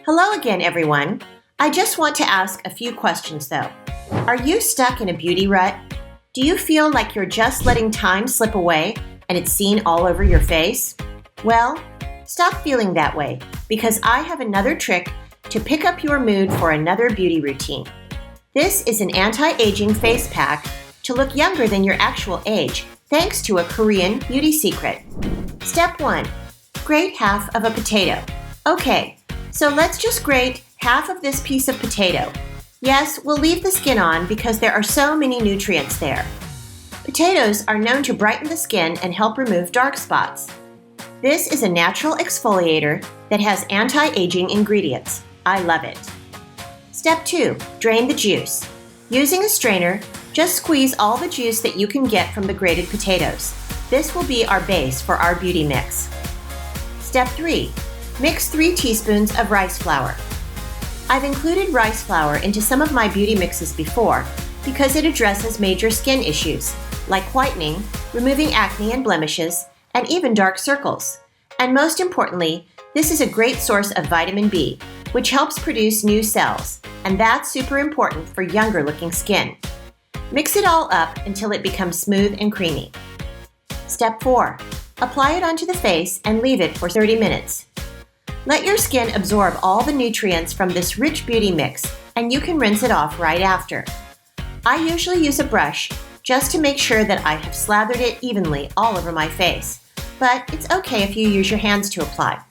Hello again, everyone. I just want to ask a few questions though. Are you stuck in a beauty rut? Do you feel like you're just letting time slip away and it's seen all over your face? Well, stop feeling that way because I have another trick to pick up your mood for another beauty routine. This is an anti-aging face pack to look younger than your actual age thanks to a Korean beauty secret. Step 1. Grate half of a potato. Okay, so let's just grate half of this piece of potato. Yes, we'll leave the skin on because there are so many nutrients there. Potatoes are known to brighten the skin and help remove dark spots. This is a natural exfoliator that has anti-aging ingredients. I love it. Step 2. Drain the juice. Using a strainer, just squeeze all the juice that you can get from the grated potatoes. This will be our base for our beauty mix. Step 3. Mix 3 teaspoons of rice flour. I've included rice flour into some of my beauty mixes before because it addresses major skin issues like whitening, removing acne and blemishes, and even dark circles. And most importantly, this is a great source of vitamin B, which helps produce new cells, and that's super important for younger looking skin. Mix it all up until it becomes smooth and creamy. Step 4. Apply it onto the face and leave it for 30 minutes. Let your skin absorb all the nutrients from this rich beauty mix, and you can rinse it off right after. I usually use a brush just to make sure that I have slathered it evenly all over my face, but it's okay if you use your hands to apply.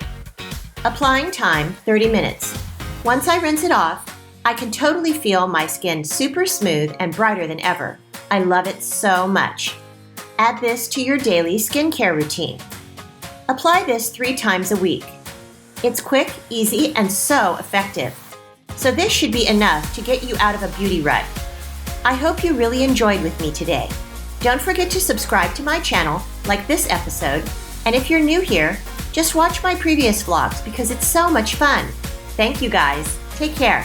Applying time, 30 minutes. Once I rinse it off, I can totally feel my skin super smooth and brighter than ever. I love it so much. Add this to your daily skincare routine. Apply this 3 times a week. It's quick, easy, and so effective. So this should be enough to get you out of a beauty rut. I hope you really enjoyed with me today. Don't forget to subscribe to my channel, like this episode, and if you're new here, just watch my previous vlogs because it's so much fun. Thank you guys. Take care.